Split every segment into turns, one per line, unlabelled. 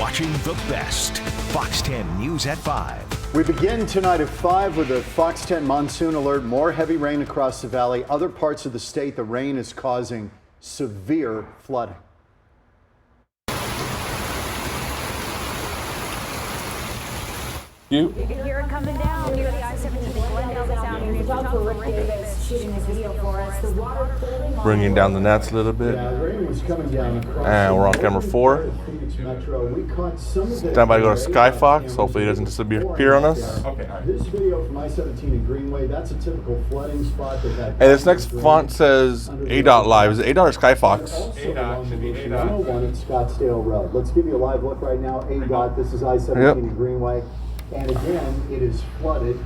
watching the best. Fox 10 News at 5.
We begin tonight at 5 with a Fox 10 monsoon alert. More heavy rain across the valley. Other parts of the state, the rain is causing severe flooding.
You
hear it coming down near the I-17 Glendale sound. You're talking to Rick Davis shooting this video for us. The water
bringing down the nets a little bit.
Yeah, rain was coming down across.
And we're on camera 4.
We caught some of the
Stand by to go to Skyfox. Hopefully it doesn't disappear on us.
This video from I-17 in Greenway, that's a typical flooding spot.
And this next font says ADOT Live. Is it ADOT or Skyfox?
ADOT should be ADOT. 101 at Scottsdale Road. Let's give you a live look right now. ADOT, this is I-17 in Greenway. And again, it is flooded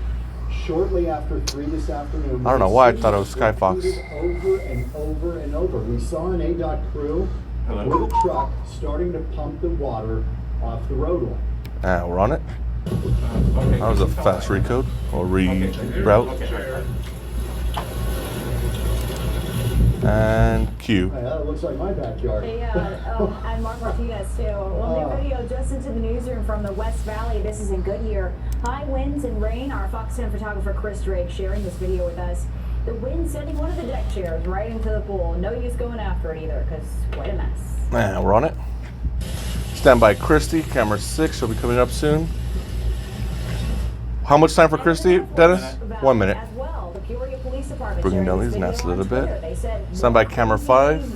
shortly after 3 this afternoon.
I don't know why I thought it was Skyfox.
Over and over and over. We saw an ADOT crew with a truck starting to pump the water off the roadway.
And we're on it. That was a fast recode or reroute. And Q.
That looks like my backyard.
Hey, I'm Mark Martinez, too. Well, new video just into the newsroom from the West Valley. This is in Goodyear. High winds and rain. Our Fox 10 photographer Chris Drake sharing this video with us. The wind sending one of the deck chairs right into the pool. No use going after it either, because quite a mess.
And we're on it. Stand by Christy, camera 6. She'll be coming up soon. How much time for Christy, Dennis? 1 minute. Bringing down these nets a little bit. Stand by camera 5.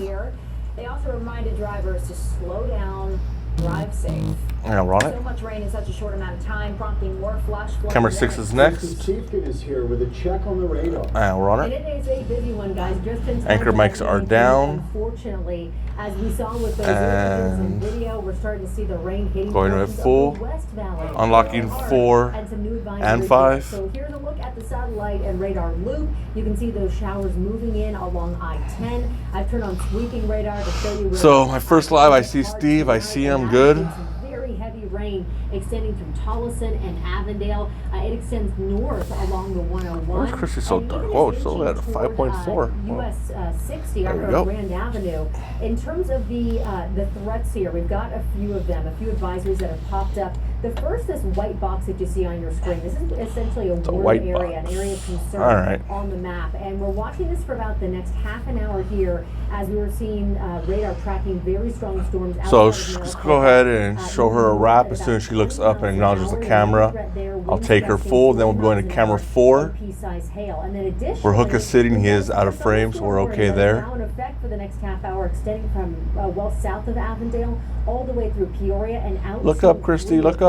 They also reminded drivers to slow down, drive safe.
And we're on it.
So much rain in such a short amount of time, prompting more flash flooding.
Camera 6 is next.
Chiefkin is here with a check on the radar.
And we're on
And
it.
it is a busy one, guys. Just in time.
Anchor mics are down.
Unfortunately, as we saw with those images and video, we're starting to see the rain hitting
going to full.
West Valley.
Unlocking 4 and 5.
So here's a look at the satellite and radar loop. You can see those showers moving in along I-10. I've turned on sweeping radar to show you.
So my first live, I see Steve. I see him good.
Heavy rain extending through Tolleson and Avondale. It extends north along the 101.
Where's Christy so dark? Whoa, it's still at a 5.4.
US 60 on Grand Avenue. In terms of the threats here, we've got a few of them, a few advisories that have popped up. The first is white box that you see on your screen. This is essentially a warning area, an area of concern on the map. And we're watching this for about the next half an hour here as we were seeing radar tracking very strong storms.
So let's go ahead and show her a wrap as soon as she looks up and acknowledges the camera. I'll take her full, then we'll be going to camera 4. Where Hook is sitting, he is out of frame, so we're okay there.
In effect for the next half hour, extending from well south of Avondale all the way through Peoria and out.
Look up, Christy, look up.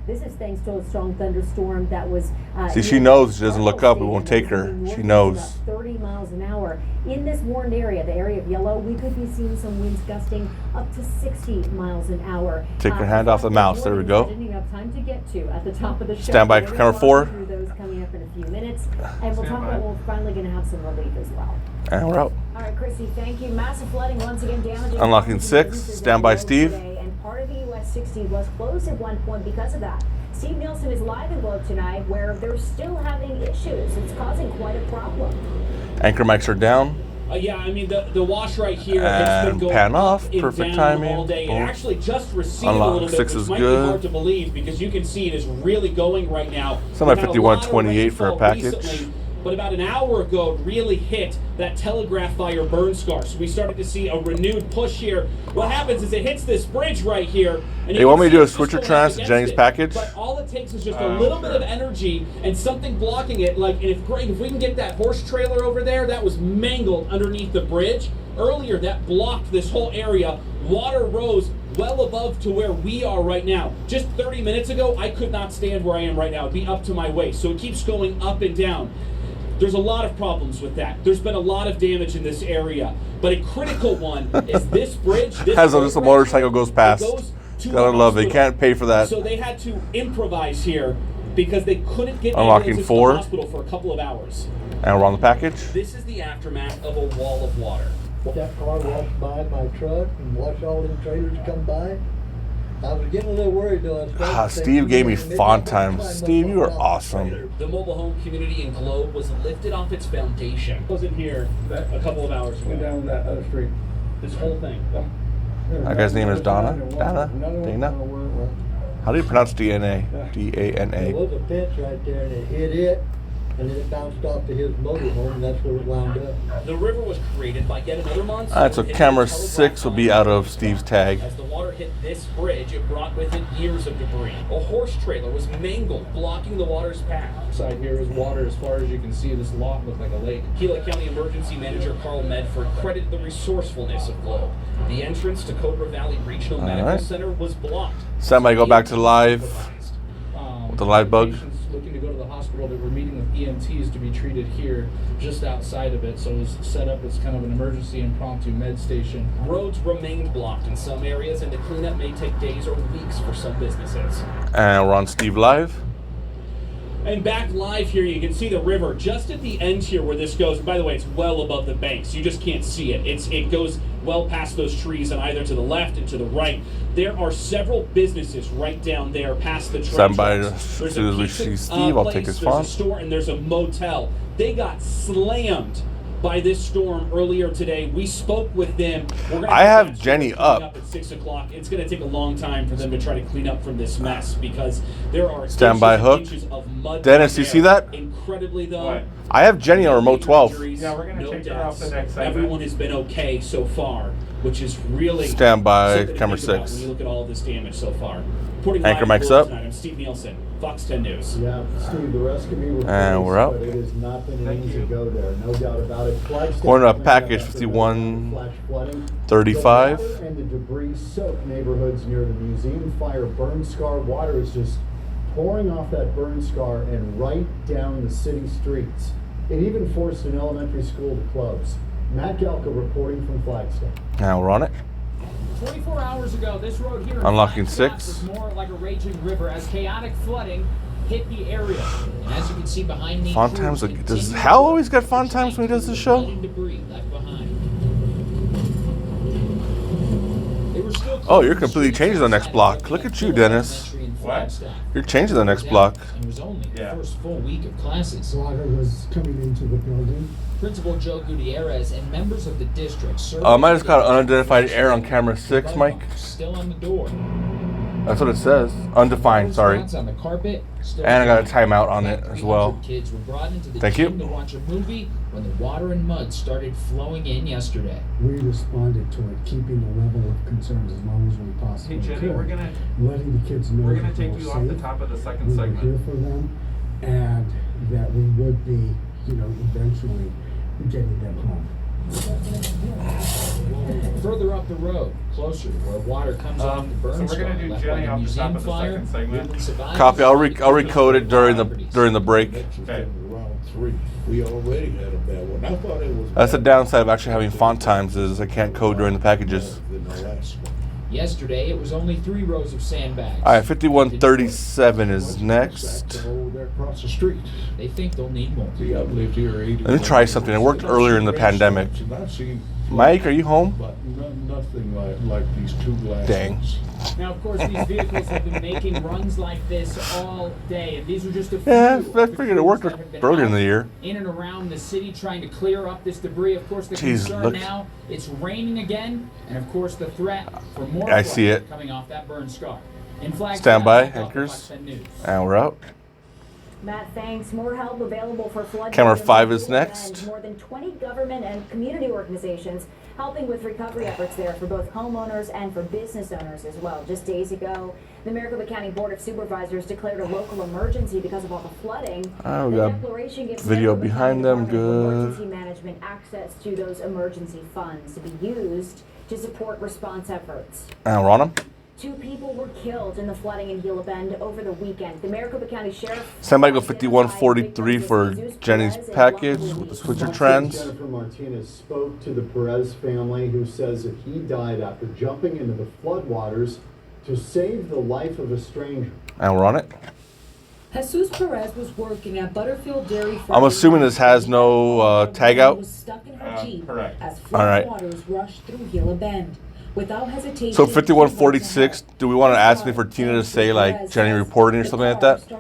This is thanks to a strong thunderstorm that was.
See, she knows she doesn't look up. We won't take her. She knows.
30 miles an hour. In this warned area, the area of yellow, we could be seeing some winds gusting up to 60 miles an hour.
Take your hand off the mouse. There we go.
I didn't have time to get to at the top of the show.
Stand by for camera 4.
Through those coming up in a few minutes, and we'll talk about. We're finally going to have some relief as well.
And we're out.
All right, Chrissy, thank you. Massive flooding once again damaging.
Unlocking 6. Stand by, Steve.
And part of the US 60 was closed at one point because of that. Steve Nielsen is live in Globe tonight where they're still having issues. It's causing quite a problem.
Anchor mics are down.
Yeah, I mean, the wash right here has been going
pan off.
up and
Perfect
down
timing.
all day. It actually just receded
Unlock
a little bit,
6
which
is
might
good.
be hard to believe because you can see it is really going right now.
Somebody 5128 for a package.
Recently, but about an hour ago, it really hit that telegraph fire burn scar. So we started to see a renewed push here. What happens is it hits this bridge right here. And
they want me to do a switcher trans to Jennings package?
But all it takes is just a little bit of energy and something blocking it. Like, and if we can get that horse trailer over there, that was mangled underneath the bridge. Earlier, that blocked this whole area. Water rose well above to where we are right now. Just 30 minutes ago, I could not stand where I am right now. It'd be up to my waist. So it keeps going up and down. There's a lot of problems with that. There's been a lot of damage in this area. But a critical one is this bridge.
As a motorcycle goes past. Gotta love it. You can't pay for that.
So they had to improvise here because they couldn't get
Unlocking 4.
to the hospital for a couple of hours.
And we're on the package.
This is the aftermath of a wall of water.
That car walked by my truck and watched all them trailers come by. I was getting a little worried though.
Steve gave me font time. Steve, you are awesome.
The mobile home community in Globe was lifted off its foundation. I wasn't here a couple of hours ago.
Down that other street.
This whole thing.
That guy's name is Dana. Dana. How do you pronounce DNA?
There
D-A-N-A.
was a fence right there, and it hit it, and then it bounced off to his motorhome, and that's where it wound up.
The river was created by yet another monsoon.
Alright, so camera 6 will be out of Steve's tag.
As the water hit this bridge, it brought with it years of debris. A horse trailer was mangled, blocking the water's path.
Side here is water as far as you can see. This lot looked like a lake.
Gila County Emergency Manager Carl Medford credited the resourcefulness of Globe. The entrance to Cobra Valley Regional Medical Center was blocked.
Somebody go back to live. The live bug.
Patients looking to go to the hospital that were meeting with EMTs to be treated here, just outside of it. So it was set up as kind of an emergency impromptu med station.
Roads remained blocked in some areas, and the cleanup may take days or weeks for some businesses.
And we're on Steve Live.
And back live here, you can see the river just at the end here where this goes. And by the way, it's well above the banks. You just can't see it. It goes well past those trees on either to the left and to the right. There are several businesses right down there past the train
Stand by
tracks.
as soon as we see Steve. I'll take his phone.
There's a store and there's a motel. They got slammed by this storm earlier today. We spoke with them.
I have Jenny up
at 6 o'clock. It's going to take a long time for them to try to clean up from this mess because there are
Standby hook.
inches of mud.
Dennis, you see that?
Incredibly though.
What?
I have Jenny on remote 12.
Yeah, we're gonna take her off the next segment.
Everyone has been okay so far, which is really
Stand by,
something to
camera
think about
6.
when you look at all of this damage so far. Reporting
Anchor
live
mic's
from
up.
tonight, I'm Steve Nielsen, Fox 10 News.
Yeah, Steve, the rest can be replaced,
And we're out.
but it has not been an easy go there, no doubt about it. Flagstaff
Going to
cleaned
package
up after
51,
flash flooding.
35.
The water and the debris soaked neighborhoods near the museum. Fire burn scar. Water is just pouring off that burn scar and right down the city streets. It even forced an elementary school to close. Matt Galka reporting from Flagstaff.
Now we're on it.
24 hours ago, this road here in
Unlocking
Flagstaff
6.
was more like a raging river as chaotic flooding hit the area. And as you can see behind me,
Font times. Does Hal always get font times when he does this show?
Debris left behind. They were still
Oh, you're completely changing the next block. Look at you, Dennis.
What?
You're changing the next block.
And it was only
Yeah.
the first full week of classes.
Water was coming into the building.
Principal Joe Gutierrez and members of the district
I might have got unidentified error on camera 6, Mike.
Still on the door.
That's what it says. Undefined, sorry.
On the carpet, still
And I got a timeout on it as well.
Kids were brought into the
Thank you.
gym to watch a movie when the water and mud started flowing in yesterday.
We responded to it, keeping the level of concerns as low as we possibly
Hey Jenny,
could.
we're gonna
letting the kids know
we're gonna
that
take
they
you
were
off the
safe,
top of the second
we were
segment.
here for them, and that we would be, eventually getting them home.
Further up the road, closer to where water comes off the burn
So we're gonna
scar
do
left
Jenny
by the
off the
museum
top of the
fire,
second segment.
women survivors-
Copy. I'll recode it during the break.
Okay.
Round 3. We already had a bad one. I thought it was
That's the
bad
downside of actually having font times is I can't code during the packages.
than the last one.
Yesterday, it was only 3 rows of sandbags.
All right, 5137 is next.
Back over there across the street.
They think they'll need more.
See, I've lived here 80
Let me try something. It worked earlier in the pandemic.
And I've seen
Mike, are you home?
but nothing like these two last
Dang.
ones.
Now, of course, these vehicles have been making runs like this all day, and these are just a few.
Yeah,
of
I
the
figured it worked
crews that have been
earlier in
out
the year.
in and around the city trying to clear up this debris. Of course, the
Jeez,
concern
look.
now, it's raining again, and of course, the threat for more
I see
flooding
it.
coming off that burn scar. In Flagstaff,
Stand by,
Mike Alka,
anchors.
Fox 10 News.
And we're out.
Matt, thanks. More help available for flood.
Camera
victims
5
in
is
Gila
next.
Bend. More than 20 government and community organizations helping with recovery efforts there for both homeowners and for business owners as well. Just days ago, the Maricopa County Board of Supervisors declared a local emergency because of all the flooding.
Oh, we
The
got
declaration gives
video
Maricopa
behind
County
them,
Department of
good.
Emergency Management access to those emergency funds to be used to support response efforts.
And we're on them.
2 people were killed in the flooding in Gila Bend over the weekend. The Maricopa County Sheriff.
Somebody go 5143 for Jenny's package with the switcher
Fox
trends.
Jennifer Martinez spoke to the Perez family, who says that he died after jumping into the floodwaters to save the life of a stranger.
And we're on it.
Jesus Perez was working at Butterfield Dairy Farm.
I'm assuming this has no tag out.
Was stuck in her Jeep
correct.
as
All right.
floodwaters rushed through Gila Bend. Without hesitation.
So 5146, do we want to ask me for Tina to say like Jenny reporting or something like that?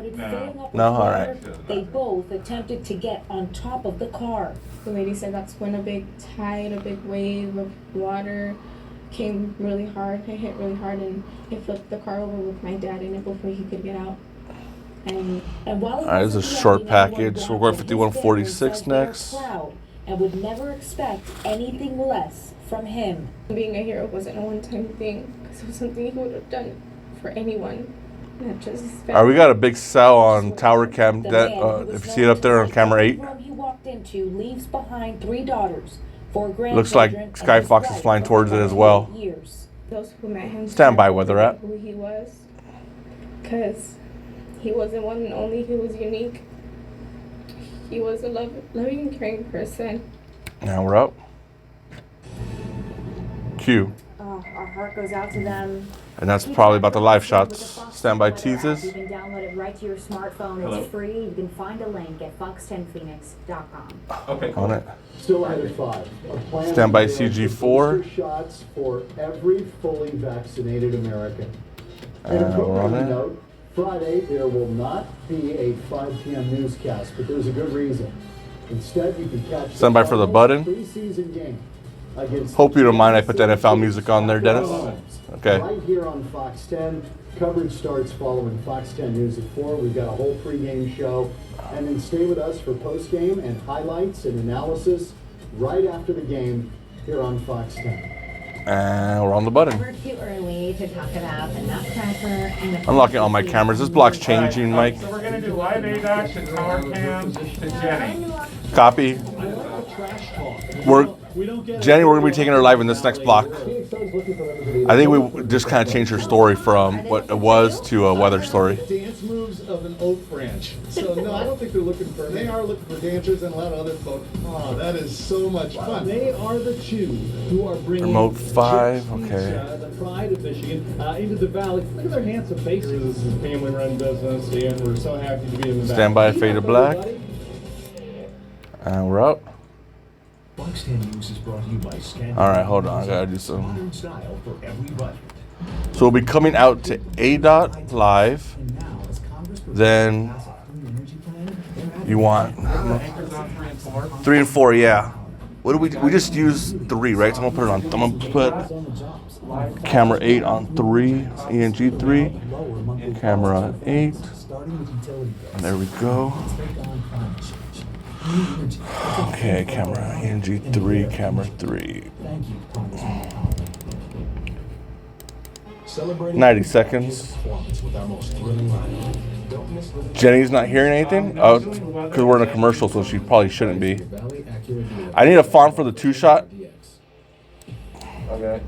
No? All right.
They both attempted to get on top of the car.
The lady said that's when a big tide, a big wave of water came really hard. It hit really hard, and it flipped the car over with my dad in it before he could get out. And while
Alright, this is a short package. We're going 5146 next.
And would never expect anything less from him.
Being a hero wasn't a one-time thing, because it was something he would have done for anyone, not just his family.
Alright, we got a big cell on tower cam. That if you see it up there on camera 8.
He walked into leaves behind 3 daughters, 4 grandchildren.
Looks like Sky Fox is flying towards it as well.
Those who met him
Stand by where they're at.
who he was, because he wasn't one and only. He was unique. He was a loving and caring person.
Now we're up. Q.
Our heart goes out to them.
And that's probably about the live shots. Standby teases.
You can download it right to your smartphone. It's free. You can find a link at fox10phoenix.com.
Okay.
On it.
Still ahead at 5. A plan
Standby
to give
CG4.
booster shots for every fully vaccinated American. And a
We're on
programming
it.
note, Friday there will not be a 5 p.m. newscast, but there's a good reason. Instead, you can catch
Stand by for the button.
preseason game against
Hope you don't mind I put the NFL music on there, Dennis. Okay.
Right here on Fox 10. Coverage starts following Fox 10 News at 4. We've got a whole pregame show. And then stay with us for postgame and highlights and analysis right after the game here on Fox 10.
And we're on the button.
We're too early to talk about the Nutcracker and the...
Unlocking all my cameras. This block's changing, Mike.
So we're going to do live ADAC to tower cam to Jenny.
Copy. Jenny, we're going to be taking her live in this next block. I think we just kind of changed her story from what it was to a weather story.
Dance moves of an oak branch. So no, I don't think they're looking for. They are looking for dancers and a lot of other folks. Oh, that is so much fun.
They are the two who are bringing
Remote 5, okay.
the pride of Michigan into the valley. Look at their handsome faces. This is a family-run business, and we're so happy to be in the
Stand by, fade to black. And we're out.
Fox 10 News is brought to you by Scan.
Alright, hold on. I gotta do some.
Modern style for every budget.
So we'll be coming out to ADOT live. Then you want 3 and 4, yeah. What do we just use 3, right? So I'm gonna put camera 8 on 3, ENG 3, camera 8. And there we go. Okay, camera ENG 3, camera 3. 90 seconds. Jenny's not hearing anything? Oh, because we're in a commercial, so she probably shouldn't be. I need a font for the 2-shot. Okay.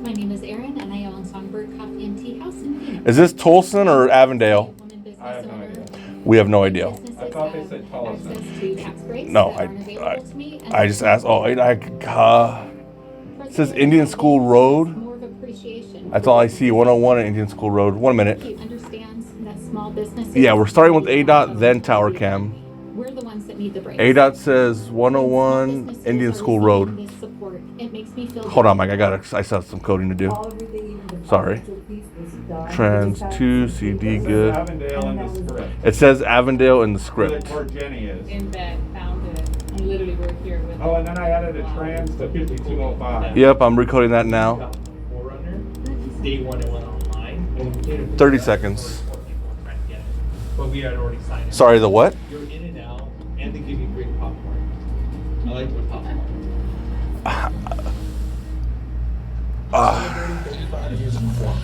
My name is Erin, and I own Songbird Coffee and Tea House in Phoenix.
Is this Tolson or Avondale?
I have no idea.
We have no idea.
I thought they said Tolleson.
No, I just asked. Oh, it says Indian School Road. That's all I see. 101 and Indian School Road. 1 minute. Yeah, we're starting with ADOT, then Tower Cam.
We're the ones that need the breaks.
ADOT says 101 Indian School Road. Hold on, Mike. I still have some coding to do. Sorry. Trans 2, CD, good.
Avondale in the script.
It says Avondale in the script.
That's where Jenny is.
In bed, found it. I literally work here with.
Oh, and then I added a trans to 5205.
Yep, I'm recoding that now.
Day one it went online.
30 seconds.
But we had already signed it.
Sorry, the what?
You're in and out, and they give you great popcorn. I like the popcorn.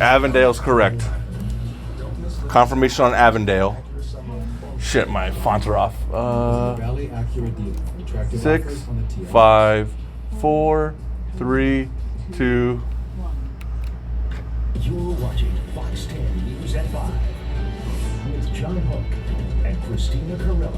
Avondale's correct. Confirmation on Avondale. Shit, my fonts are off. 6, 5, 4, 3, 2.
You're watching Fox 10 News at 5 with John Hook and Christina Carrillo.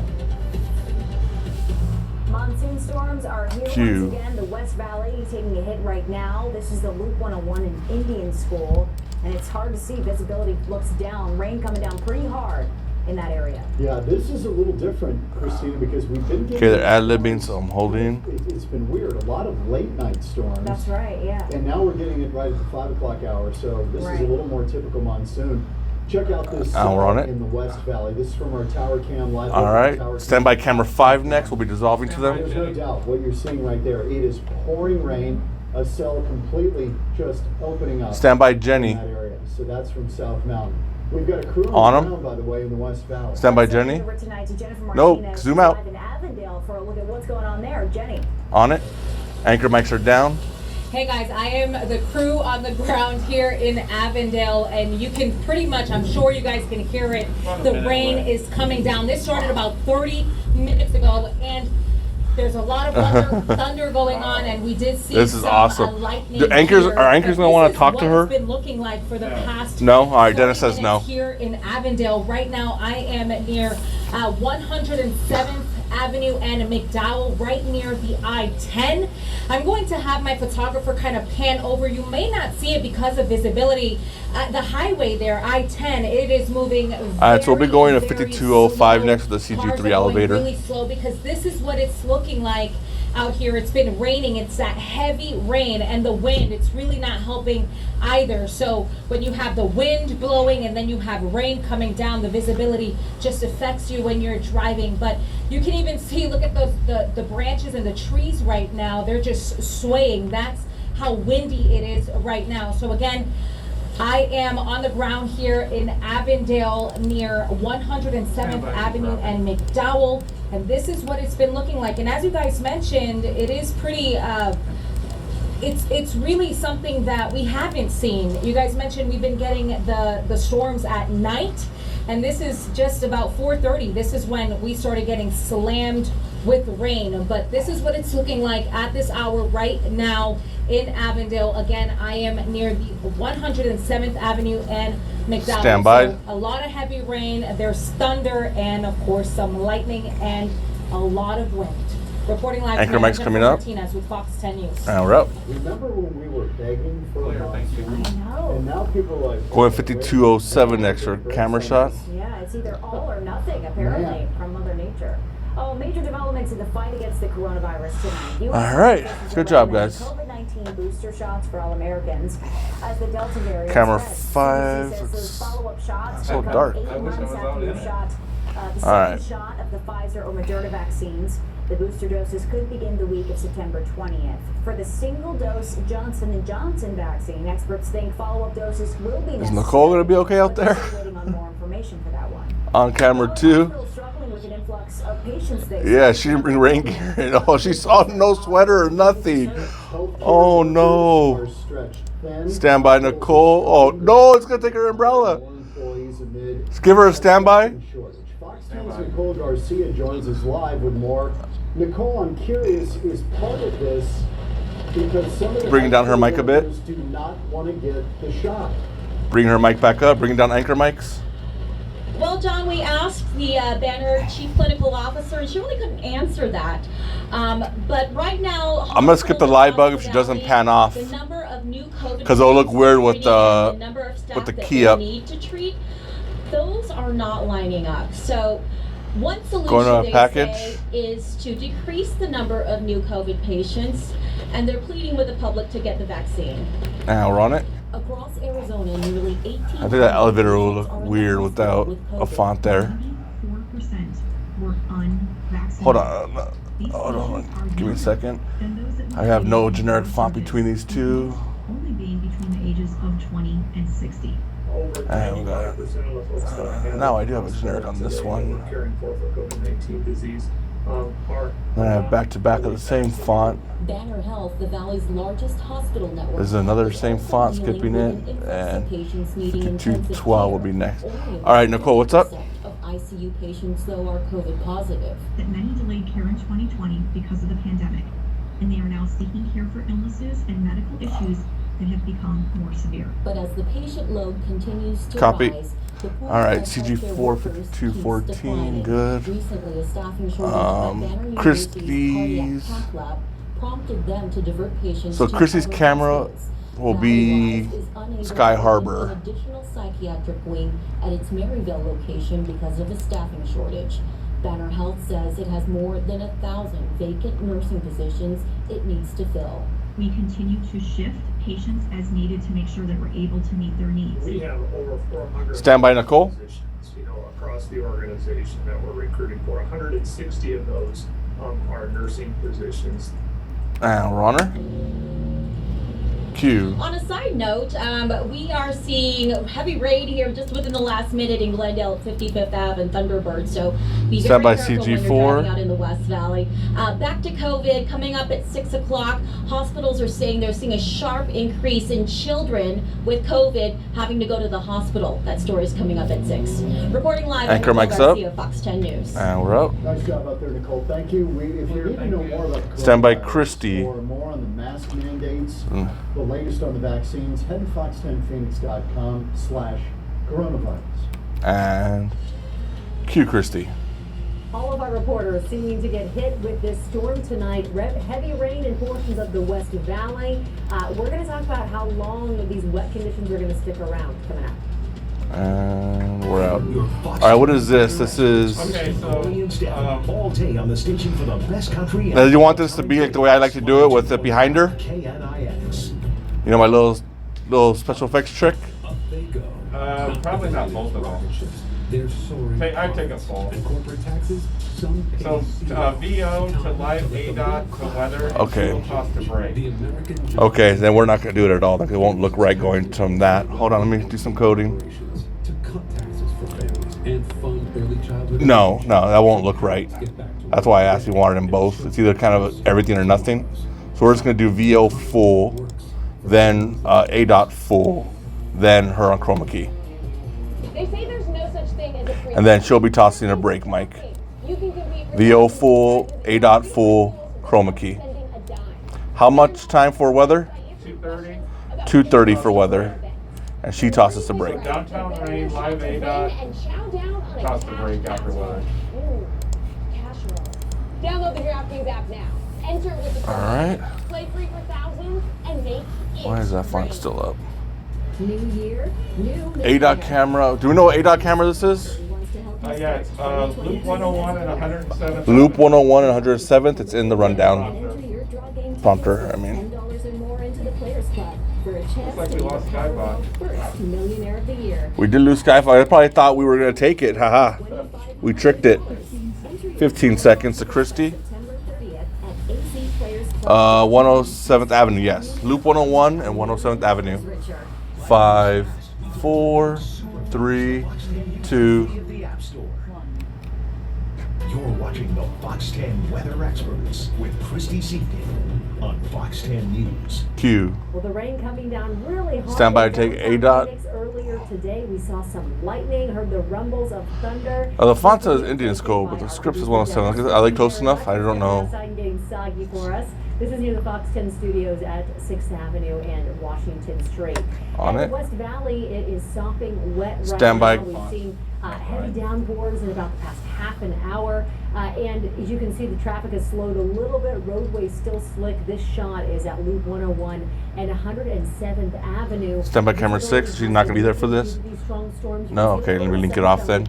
Monsoon storms are here once again. The West Valley taking a hit right now. This is the Loop 101 in Indian School, and it's hard to see. Visibility looks down. Rain coming down pretty hard in that area.
Yeah, this is a little different, Christina, because we've been getting...
Okay, they're ad-libbing, so I'm holding.
It's been weird. A lot of late-night storms.
That's right, yeah.
And now we're getting it right at the 5 o'clock hour, so this is a little more typical monsoon. Check out this
And we're on it.
in the West Valley. This is from our tower cam live.
All right. Standby camera 5 next. We'll be dissolving to them.
There's no doubt what you're seeing right there. It is pouring rain. A cell completely just opening up.
Standby
in
Jenny.
that area. So that's from South Mountain. We've got a crew
On
on
'em.
ground, by the way, in the West Valley.
Standby Jenny. No, zoom out.
In Avondale for a look at what's going on there. Jenny.
On it. Anchor mics are down.
Hey guys, I am the crew on the ground here in Avondale, and you can pretty much, I'm sure you guys can hear it, the rain is coming down. This started about 30 minutes ago, and there's a lot of thunder going on, and we did see
This is
some,
awesome.
lightning
Do anchors,
here.
are anchors going to want to talk to her?
It's been looking like for the past
No? All right, Dennis says no.
here in Avondale. Right now, I am near 107th Avenue and McDowell, right near the I-10. I'm going to have my photographer kind of pan over. You may not see it because of visibility. The highway there, I-10, it is moving very,
All right, so we'll be going to
very
5205
slow.
next with the
Cars are
CG3
going
elevator.
really slow because this is what it's looking like out here. It's been raining. It's that heavy rain, and the wind, it's really not helping either. So when you have the wind blowing and then you have rain coming down, the visibility just affects you when you're driving. But you can even see, look at those the branches and the trees right now. They're just swaying. That's how windy it is right now. So again, I am on the ground here in Avondale near 107th Avenue and McDowell, and this is what it's been looking like. And as you guys mentioned, it is pretty, it's really something that we haven't seen. You guys mentioned we've been getting the storms at night, and this is just about 4:30. This is when we started getting slammed with rain, but this is what it's looking like at this hour right now in Avondale. Again, I am near the 107th Avenue and McDowell.
Stand by.
So a lot of heavy rain, there's thunder, and of course some lightning and a lot of wind. Reporting live
Anchor
from
mic's coming up.
Martinez with FOX10 News.
And we're up.
Remember when we were begging for a monsoon? And now people are like...
Going 5207 next for camera shot.
Yeah, it's either all or nothing, apparently, from Mother Nature. Oh, major developments in the fight against the coronavirus tonight.
All right. Good job, guys.
COVID-19 booster shots for all Americans. As the Delta variant
Camera
spreads,
5.
CDC says those follow-up shots
So
will come
dark.
8 months after your shot. The
All
second
right.
shot of the Pfizer or Moderna vaccines. The booster doses could begin the week of September 20th. For the single-dose Johnson & Johnson vaccine, experts think follow-up doses will be necessary.
Is Nicole going to be okay out there?
Waiting on more information for that one.
On camera 2.
Struggling with an influx of patients they
Yeah, she didn't bring rain gear at all. She saw no sweater or nothing. Oh no. Standby Nicole. Oh no, it's going to take her umbrella. Let's give her a standby.
FOX10's Nicole Garcia joins us live with more. Nicole, I'm curious, is part of this because some of the
Bringing down her mic a bit.
workers do not want to get the shot?
Bring her mic back up. Bring down anchor mics.
Well, John, we asked the Banner Chief Clinical Officer, and she really couldn't answer that. But right now,
I'm gonna skip the live bug if she doesn't pan off,
the number of new COVID
because it'll look weird with
the number of staff
the
that
key
we
up.
need to treat, those are not lining up. So one
Going to
solution
a
they
package.
say is to decrease the number of new COVID patients, and they're pleading with the public to get the vaccine.
Now we're on it.
Across Arizona, nearly 18.
I think that elevator will look weird without a font there.
4% were unvaccinated.
Hold on. Give me a second. I have no generic font between these two.
Only being between the ages of 20 and 60.
And we got now I do have a generic on this one. Then I have back to back of the same font.
Banner Health, the Valley's largest hospital network.
There's another same font, skipping it, and 5212 will be next. All right, Nicole, what's up?
Of ICU patients, though, are COVID positive. That many delayed care in 2020 because of the pandemic, and they are now seeking care for illnesses and medical issues that have become more severe.
But as the patient load continues to
Copy.
rise,
All right, CG4 5214, good.
recently a staffing shortage at Banner University's
Christie's.
cardiac cath lab prompted them to divert patients
So
to
Christie's
other
camera
hospitals.
will be
Valley is unable
Sky
to open
Harbor.
an additional psychiatric wing at its Maryville location because of a staffing shortage. Banner Health says it has more than 1,000 vacant nursing positions it needs to fill.
We continue to shift patients as needed to make sure that we're able to meet their needs.
We have over 400
Stand by, Nicole.
positions, across the organization that we're recruiting for. 160 of those are nursing positions.
And we're on her. Q.
On a side note, we are seeing heavy rain here just within the last minute in Glendale at 55th Ave and Thunderbird. So be
Stand
very
by
careful when you're
CG4.
driving out in the West Valley. Back to COVID, coming up at 6 o'clock. Hospitals are saying they're seeing a sharp increase in children with COVID having to go to the hospital. That story is coming up at 6. Reporting live.
Anchor
I'm
mic's up.
Garcia, Fox 10 News.
And we're out.
Nice job out there, Nicole. Thank you. If you need to know more about the
Stand by
coronavirus
Christy.
or more on the mask mandates, the latest on the vaccines, head to fox10phoenix.com/coronavirus.
And Q Christy.
All of our reporters seeming to get hit with this storm tonight. Heavy rain in portions of the West Valley. We're going to talk about how long these wet conditions are going to stick around coming up.
And we're out. All right, what is this? This is.
Okay, so all day on the station for the best country.
Now, do you want this to be like the way I like to do it with it behind her?
KNIX.
You know my little special effects trick?
Probably not both of them. I'd take a full. So VO to live ADOT to weather.
Okay.
Will cost a break.
Okay, then we're not going to do it at all. It won't look right going from that. Hold on, let me do some coding. No, that won't look right. That's why I asked you wanted them both. It's either kind of everything or nothing. So we're just going to do VO full, then ADOT full, then her on chroma key.
They say there's no such thing as a free.
And then she'll be tossing a brake mic. VO full, ADOT full, chroma key. How much time for weather?
2:30.
2:30 for weather. And she tosses the brake.
Downtown rain, live ADOT. Toss the brake after weather.
Download the DraftKings app now. Enter with the
All right.
play free for thousands and make it.
Why is that font still up?
New year, new
ADOT camera. Do we know what ADOT camera this is?
Yeah, it's Loop 101 and 107.
Loop 101 and 107th. It's in the rundown prompter. I mean.
$10 or more into the Players Club for a chance
Looks like we lost Skybot.
first millionaire of the year.
We did lose Skyfire. I probably thought we were going to take it. Haha. We tricked it. 15 seconds to Christie. 107th Avenue, yes. Loop 101 and 107th Avenue. 5, 4, 3, 2.
You're watching the Fox 10 Weather Experts with Christy Seaton on Fox 10 News.
Q.
Well, the rain coming down really hard.
Stand by to take ADOT.
Earlier today, we saw some lightning, heard the rumbles of thunder.
The font says Indian Scope, but the script is 107. Are they close enough? I don't know.
Outside and getting soggy for us. This is near the Fox 10 studios at 6th Avenue and Washington Street.
On
in
it.
the West Valley, it is sopping wet right
Stand by.
now. We've seen heavy downpours in about the past half an hour. And as you can see, the traffic has slowed a little bit. Roadway still slick. This shot is at Loop 101 and 107th Avenue.
Stand by camera 6. She's not going to be there for this? No? Okay, let me link it off then.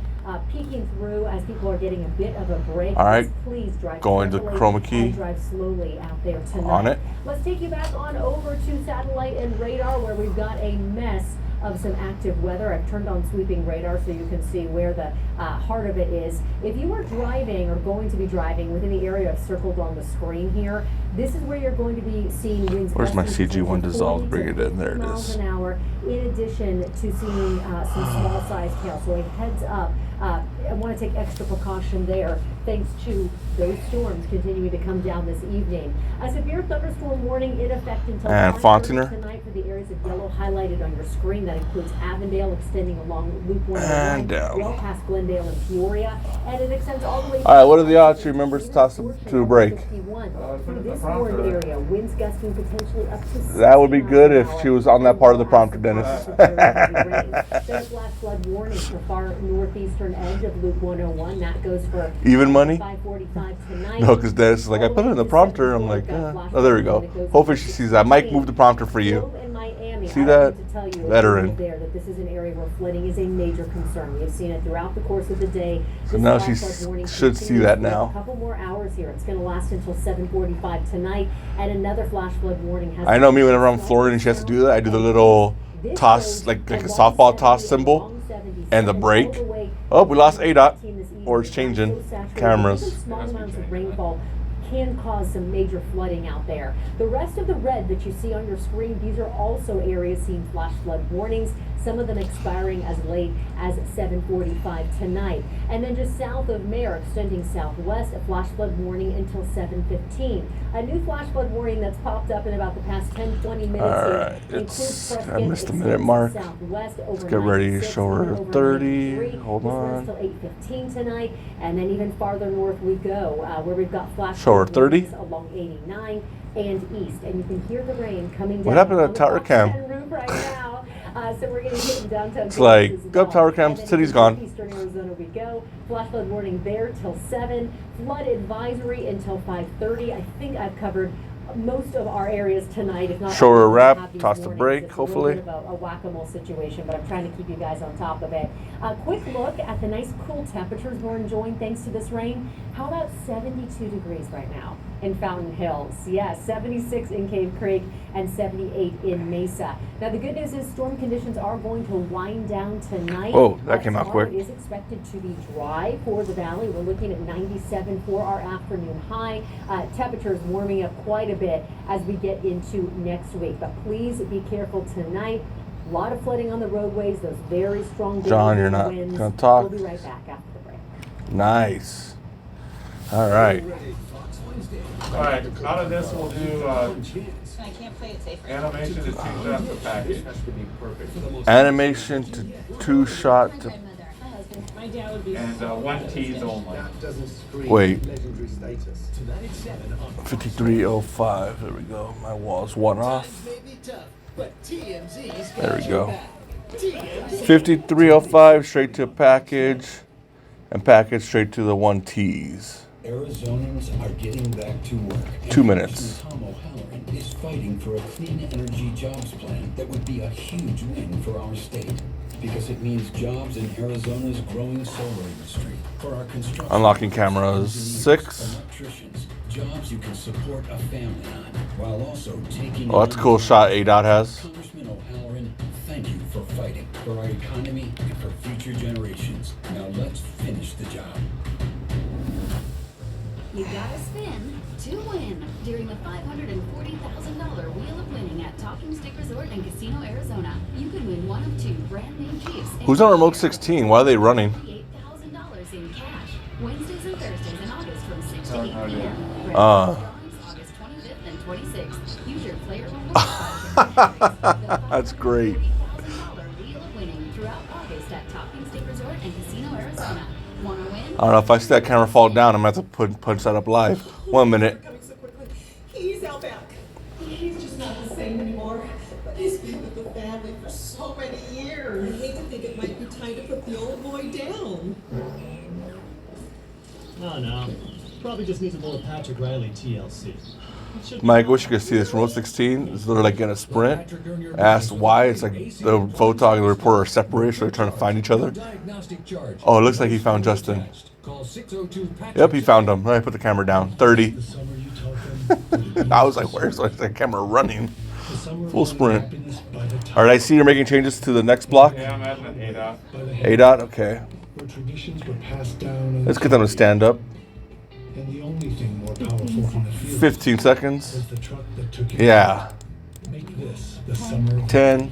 Peeking through as people are getting a bit of a break.
All right.
Please drive
Going to
carefully
chroma key.
and drive slowly out there tonight.
On it.
Let's take you back on over to satellite and radar where we've got a mess of some active weather. I've turned on sweeping radar so you can see where the heart of it is. If you are driving or going to be driving within the area I've circled on the screen here, this is where you're going to be seeing winds.
Where's my
gusting
CG1
to
dissolved?
40
Bring it
to
in. There
50
it
miles
is.
an hour, in addition to seeing some small sized hail. So a heads up. I want to take extra precaution there thanks to those storms continuing to come down this evening. A severe thunderstorm warning in effect until
And
5:30
Fontiner.
tonight for the areas of yellow highlighted on your screen. That includes Avondale extending along Loop 101,
And down.
well past Glendale and Peoria, and it extends all the way.
All right, what are the odds she remembers to toss to a break?
Through this warned area, winds gusting potentially up to 60
That would be good if
miles
she was on that part of the prompter, Dennis.
There's flash flood warnings for far northeastern edge of Loop 101. That goes for
Even money?
5:45 tonight.
No, because Dennis is like, I put it in the prompter. I'm like, oh, there we go. Hopefully she sees that. Mike, move the prompter for you.
In Miami, Jamie,
See
I
that?
wanted to tell you
Veteran.
there that this is an area where flooding is a major concern. We have seen it throughout the course of the day.
So
This
now
flash
she
flood warning
should see
continues
that
for
now.
A couple more hours here. It's going to last until 7:45 tonight, and another flash flood warning has.
I know me whenever I'm Florida and she has to do that, I do the little toss, like a softball toss symbol, and the break. Oh, we lost ADOT, or it's changing cameras.
Small amounts of rainfall can cause some major flooding out there. The rest of the red that you see on your screen, these are also areas seeing flash flood warnings, some of them expiring as late as 7:45 tonight. And then just south of Mare, extending southwest, a flash flood warning until 7:15. A new flash flood warning that's popped up in about the past 10-20 minutes
Alright, I missed the minute mark. Let's get ready to show her 30. Hold on.
Till 8:15 tonight, and then even farther north we go, where we've got flash
Show her
flood
30.
warnings along 89 and east, and you can hear the rain coming down.
What happened to
on
that tower
the
cam?
FOX10 roof right now. So we're going to hit in downtown.
It's like,
Phoenix as
go
well.
tower cam,
And then
city's
into
gone.
Eastern Arizona we go. Flash flood warning there till 7. Flood advisory until 5:30. I think I've covered most of our areas tonight. If not,
Show her a
all,
wrap,
have these
toss the
warnings.
break,
It's
hopefully.
A little bit of a whack-a-mole situation, but I'm trying to keep you guys on top of it. A quick look at the nice cool temperatures we're enjoying thanks to this rain. How about 72 degrees right now in Fountain Hills? Yes, 76 in Cave Creek and 78 in Mesa. Now the good news is storm conditions are going to wind down tonight.
Whoa, that came out
Tomorrow
quick.
It is expected to be dry for the valley. We're looking at 97 for our afternoon high. Temperatures warming up quite a bit as we get into next week. But please be careful tonight. A lot of flooding on the roadways, those very strong
John, you're not
winds.
gonna talk.
We'll be right back after the break.
Nice. All right.
Alright, out of this we'll do
I can't play it safe.
animation to change up the package.
Animation to two-shot to.
My dad would be
And one tease only.
Wait. 5305. There we go. My wall's one off. There we go. 5305 straight to package, and package straight to the 1Ts.
Arizonans are getting back to work.
2 minutes.
Tom O'Halloran is fighting for a clean energy jobs plan that would be a huge win for our state, because it means jobs in Arizona's growing solar industry. For our construction,
Unlocking cameras 6.
electricians, jobs you can support a family on, while also taking.
Oh, that's a cool shot ADOT has.
Congressman O'Halloran, thank you for fighting for our economy and for future generations. Now let's finish the job.
You gotta spin to win during the $540,000 Wheel of Winning at Talking Stick Resort and Casino, Arizona. You could win one of 2 brand new Jeeps.
Who's on remote 16? Why are they running?
$8,000 in cash. Wednesdays and Thursdays in August from 6 to 8 p.m. August 25th and 26th. Use your player reward.
That's great.
Wheel of Winning throughout August at Talking Stick Resort and Casino, Arizona. Wanna win?
I don't know if I see that camera fall down. I'm gonna have to punch that up live. 1 minute.
He's out back. He's just not the same anymore. But he's been with the family for so many years. I hate to think it might be time to put the old boy down.
Oh no. Probably just needs a little Patrick Riley TLC.
Mike, I wish you could see this. Remote 16 is literally like in a sprint. I asked why. It's like the photog and the reporter are separated, so they're trying to find each other. Oh, it looks like he found Justin. Yep, he found him. I put the camera down. 30. I was like, where's the camera running? Full sprint. All right, I see you're making changes to the next block.
Yeah, I'm adding an ADOT.
ADOT, okay.
Where traditions were passed down.
Let's get them to stand up.
And the only thing more powerful than the field
15 seconds.
was the truck that took it.
Yeah.
Make this the summer.
10.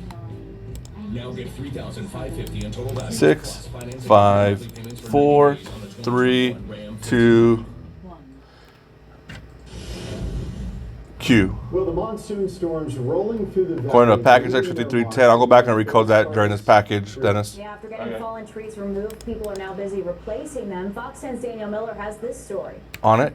Now get $3,550 in total value.
6, 5, 4, 3, 2. Q.
Well, the monsoon storms rolling through the
According to
valley.
package X5310, I'll go back and recode that during this package, Dennis.
Yeah, after getting fallen trees removed, people are now busy replacing them. Fox 10's Daniel Miller has this story.
On it.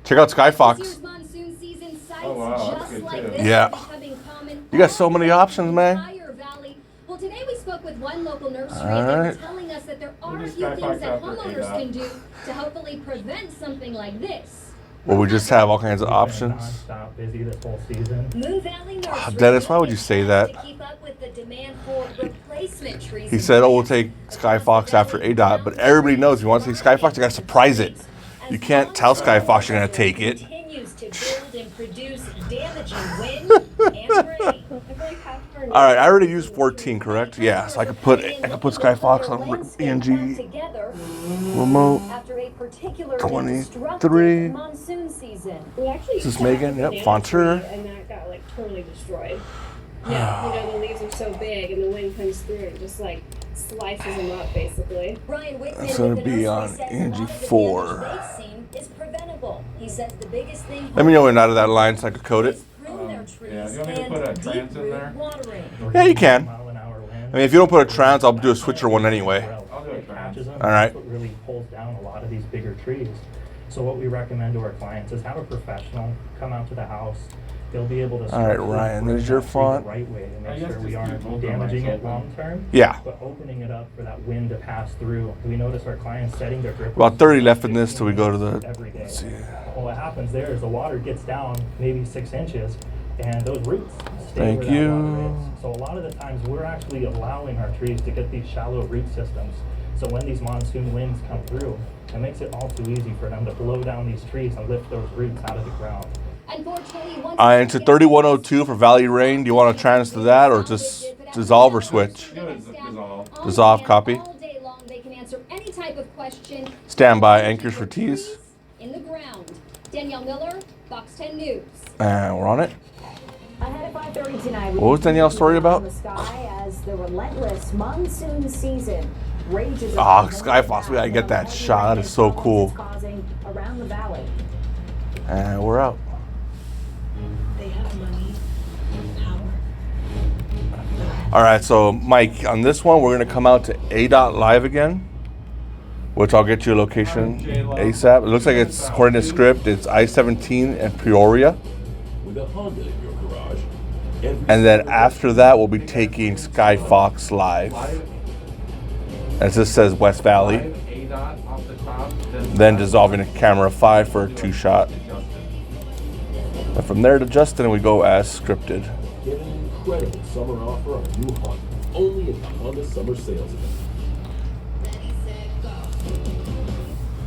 Check out Sky Fox.
Monsoon season sights
Oh, wow, that's
just
good
like
too.
this
Yeah.
are becoming common
You got so many options, man.
entire valley. Well, today we spoke with one local nursery
All
and they were
right.
telling us that there are
We'll
a
do
few
Sky
things
Fox
that
after
homeowners
ADOT.
can do to hopefully prevent something like this
where we just have all kinds of options.
Non-stop busy this whole season.
Moon Valley Nursery
Dennis, why would you say that?
to keep up with the demand for replacement trees.
He said, "Oh, we'll take Skyfox after ADOT," but everybody knows if you want to take Skyfox, you got to surprise it. You can't tell Skyfox you're gonna take it.
Continues to build and produce damaging wind and rain.
All right, I already used 14, correct? Yeah, so I could put Skyfox on ENG remote.
After a particularly
23.
monsoon season.
This is Megan. Yep, Fontour.
And that got like totally destroyed. Yeah, you know, the leaves are so big and the wind comes through and just like slices them up basically.
Brian Whitman
It's gonna
with the
be
nursery
on
says a lot
ENG
of the
4.
damage they've seen is preventable. He says the biggest thing
Let me know when out of that line so I could code it.
prune their trees
Yeah, you want me to put a
and
trans
deep
in there?
root watering.
Yeah, you can. I mean, if you don't put a trans, I'll do a switcher one anyway.
I'll do a trans.
All right.
That's what really pulls down a lot of these bigger trees. So what we recommend to our clients is have a professional come out to the house. They'll be able to.
All right, Ryan, there's your font.
The right way to make sure we aren't damaging it long term.
Yeah.
But opening it up for that wind to pass through. We notice our clients setting their drip.
About 30 left in this till we go to the.
Every day.
Let's see.
Well, what happens there is the water gets down maybe 6 inches, and those roots stay
Thank
where that
you.
water is. So a lot of the times we're actually allowing our trees to get these shallow root systems. So when these monsoon winds come through, it makes it all too easy for them to blow down these trees and lift those roots out of the ground.
Into 3102 for Valley Rain. Do you want to trans to that or just dissolve or switch? Dissolve, copy.
All day long they can answer any type of question.
Standby, anchors for T's.
In the ground. Danielle Miller, FOX10 News.
And we're on it.
Ahead at 5:30 tonight.
What was Danielle's story about?
The sky as the relentless monsoon season rages.
Ah, Skyfox, we gotta get that shot. That is so cool.
Causing around the valley.
And we're out.
They have money, power.
All right, so Mike, on this one, we're gonna come out to ADOT Live again, which I'll get you a location ASAP. It looks like it's, according to script, it's I-17 and Peoria.
With a Honda in your garage.
And then after that, we'll be taking Skyfox Live. As this says West Valley. Then dissolving a camera 5 for a 2-shot. And from there to Justin, we go as scripted.
Get an incredible summer offer on a new Honda. Only at the Honda Summer Sales Event.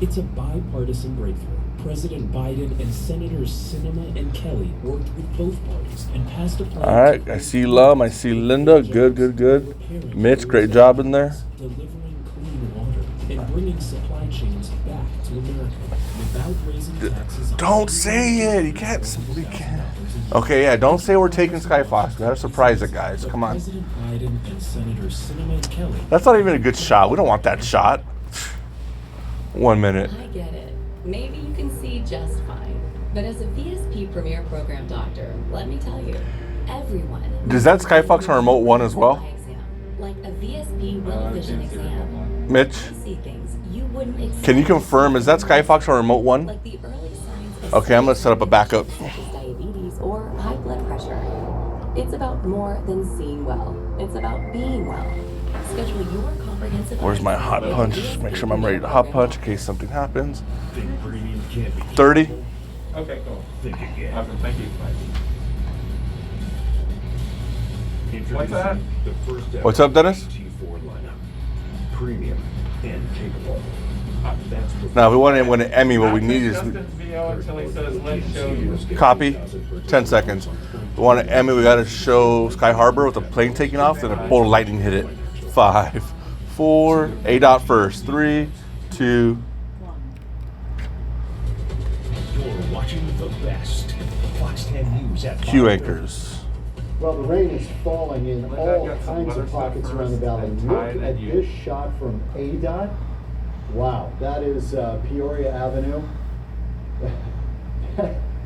It's a bipartisan breakthrough. President Biden and Senators Sinema and Kelly worked with both parties and passed a plan.
All right, I see Lum, I see Linda. Good, good, good. Mitch, great job in there.
Delivering clean water and bringing supply chains back to America without raising taxes.
Don't say it. You can't. We can't. Okay, yeah. Don't say we're taking Skyfox. We gotta surprise it, guys. Come on.
President Biden and Senators Sinema and Kelly.
That's not even a good shot. We don't want that shot. 1 minute.
I get it. Maybe you can see just fine. But as a VSP Premier Program doctor, let me tell you, everyone.
Does that Skyfox on remote 1 as well?
Like a VSP well vision exam.
Mitch,
I see things you wouldn't expect.
can you confirm, is that Skyfox on remote 1?
Like the early signs of
Okay, I'm gonna set up a backup.
diabetes or high blood pressure. It's about more than seeing well. It's about being well. Schedule your comprehensive.
Where's my hot punch? Make sure I'm ready to hot punch in case something happens.
Think premium can't be
30.
Okay, cool.
Think again.
Awesome, thank you. What's that?
The first ever
What's up, Dennis?
T4 lineup. Premium and capable. That's
Now, if we want to win an Emmy, what we need is
Justin's VO until he says, let's show you.
copy. 10 seconds. If we want an Emmy, we gotta show Sky Harbor with the plane taking off, then a bolt of lightning hit it. 5, 4, ADOT first. 3, 2.
You're watching the best. FOX10 News at
Q
5:30.
anchors.
Well, the rain is falling in all kinds of pockets around the valley. Look at this shot from ADOT. Wow, that is Peoria Avenue.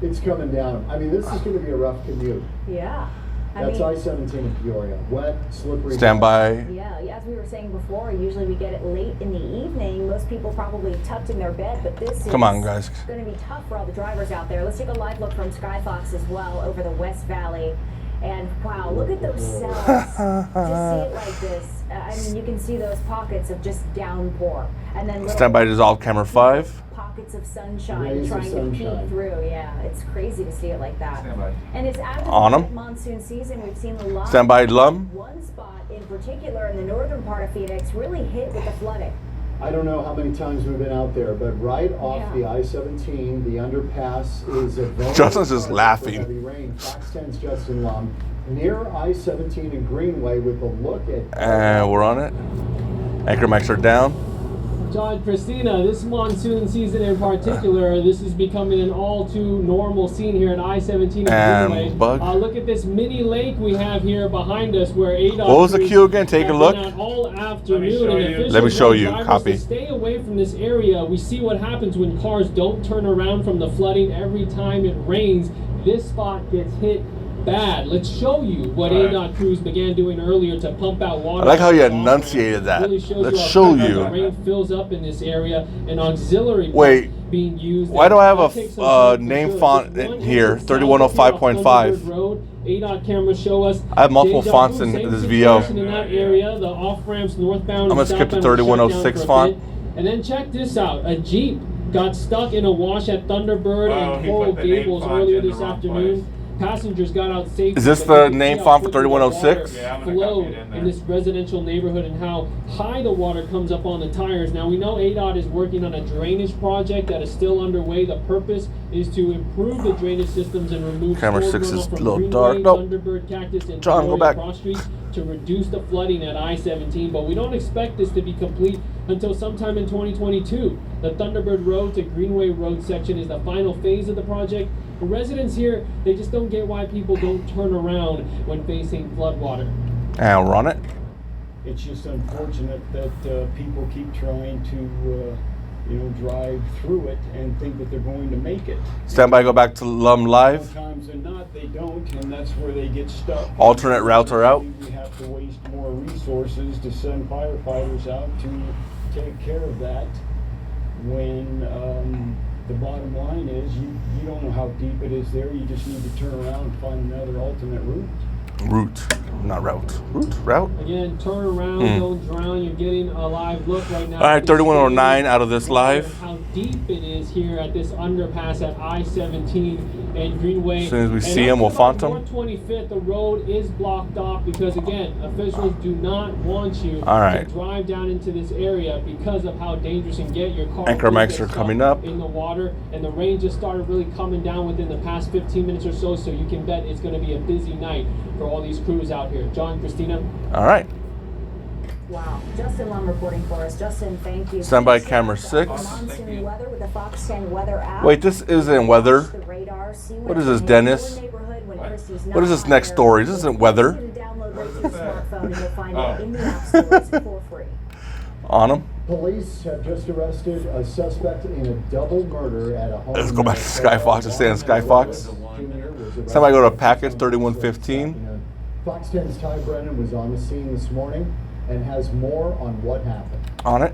It's coming down. I mean, this is going to be a rough commute.
Yeah.
That's I-17 in Peoria. Wet, slippery.
Stand by.
Yeah, as we were saying before, usually we get it late in the evening. Most people probably tucked in their bed, but this
Come on, guys.
is going to be tough for all the drivers out there. Let's take a live look from Skyfox as well over the West Valley. And wow, look at those cells. Just see it like this. I mean, you can see those pockets of just downpour. And then
Stand by, dissolve camera 5.
pockets pockets of sunshine
Rays of
trying to
sunshine.
peek through. Yeah, it's crazy to see it like that.
Stand by.
And it's after
On
the
'em.
monsoon season, we've seen a lot.
Stand by, Lum.
One spot in particular in the northern part of Phoenix really hit with the flooding.
I don't know how many times we've been out there, but right off the I-17, the underpass is a very
Justin's just
hard
laughing.
for heavy rain. Fox 10's Justin Lum near I-17 and Greenway with a look at.
And we're on it. Anchor mics are down.
John, Christina, this monsoon season in particular, this is becoming an all too normal scene here at I-17 and Greenway.
Bug.
Look at this mini lake we have here behind us where ADOT
What was the
crews
cue again? Take a
have
look.
been out all afternoon.
Let me show you.
Drivers
Copy.
to stay away from this area. We see what happens when cars don't turn around from the flooding every time it rains. This spot gets hit bad. Let's show you what ADOT crews began doing earlier to pump out water.
I like how you enunciated that.
Really shows
Let's
how
show
quickly
you.
the rain fills up in this area. An auxiliary pump
Wait.
being used.
Why do I have
That takes some
a
time to
name
show.
font
This one
in here?
exit south of
3105.5.
Thunderbird Road. ADOT cameras show us.
I have multiple
deja
fonts
vu,
in
same
this
situation
VO.
in that area. The off ramps northbound.
I'm gonna
and
skip the
southbound were shut down
3106
for a
font.
bit. And then check this out. A Jeep got stuck in a wash at Thunderbird and
he
Coral
put the name
Gables
font
earlier
in the
this
wrong
afternoon. Passengers got out safely.
Is this
but
the
you can
name
see how
font for
quickly the
3106?
water
Yeah, I'm gonna
flowed
copy it in there.
in this residential neighborhood and how high the water comes up on the tires. Now we know ADOT is working on a drainage project that is still underway. The purpose is to improve the drainage systems and remove
Camera
storm
6 is
runoff from
a little
Greenway,
dark. Nope.
Thunderbird, Cactus, and
John, go
Victoria
back.
Cross Streets to reduce the flooding at I-17. But we don't expect this to be complete until sometime in 2022. The Thunderbird Road to Greenway Road section is the final phase of the project. For residents here, they just don't get why people don't turn around when facing floodwater.
And we're on it.
It's just unfortunate that people keep trying to, drive through it and think that they're going to make it.
Stand by, go back to Lum Live.
Sometimes than not, they don't, and that's where they get stuck.
Alternate routes are out.
We have to waste more resources to send firefighters out to take care of that when the bottom line is you don't know how deep it is there. You just need to turn around and find another alternate route.
Not route. Route?
Again, turn around, don't drown. You're getting a live look right now.
All right, 3109 out of this live.
How deep it is here at this underpass at I-17 and Greenway.
As soon as we
And
see
up
him, we'll
to
font
about
him.
North 25th, the road is blocked off because, again, officials do not want you
All right.
to drive down into this area because of how dangerous and get your car.
Anchor
will
mics
get
are
stuck
coming up.
in the water, and the rain just started really coming down within the past 15 minutes or so. So you can bet it's going to be a busy night for all these crews out here. John, Christina.
All right.
Wow. Justin Lum reporting for us. Justin, thank you.
Stand by camera 6.
Monsoon weather with the Fox 10 weather app.
Wait, this isn't weather.
The radar, see
What is this, Dennis? What is this next story? This isn't weather.
Download right to your smartphone and you'll find it in the app stores for free.
On him.
Police have just arrested a suspect in a double murder at a home.
Let's go back to Skyfox and stay on Skyfox. Somebody go to package 3115.
Fox 10's Ty Brennan was on the scene this morning and has more on what happened.
On it.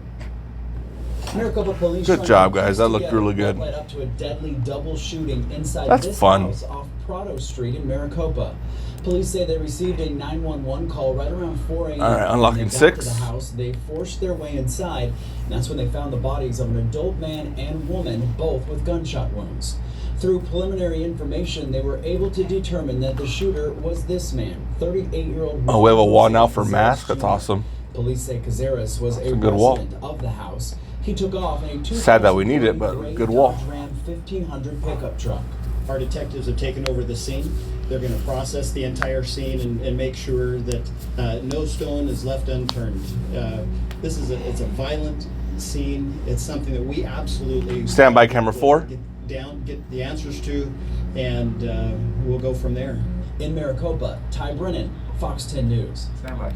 Maricopa police.
Good job, guys. That looked really good.
Led up to a deadly double shooting inside
That's
this
fun.
house off Prado Street in Maricopa. Police say they received a 911 call right around 4 a.m.
All right, unlocking
When they got
6.
to the house, they forced their way inside, and that's when they found the bodies of an adult man and woman, both with gunshot wounds. Through preliminary information, they were able to determine that the shooter was this man, 38-year-old.
Oh, we have a wall now for masks. That's awesome.
Police say Cazares was a
good wall.
resident of the house. He took off in a
Sad that we need it, but
gray
good wall.
Dodge Ram 1500 pickup truck.
Our detectives have taken over the scene. They're going to process the entire scene and make sure that no stone is left unturned. This is it's a violent scene. It's something that we absolutely
Stand by camera 4.
Get the answers to, and we'll go from there.
In Maricopa, Ty Brennan, Fox 10 News.
Stand by.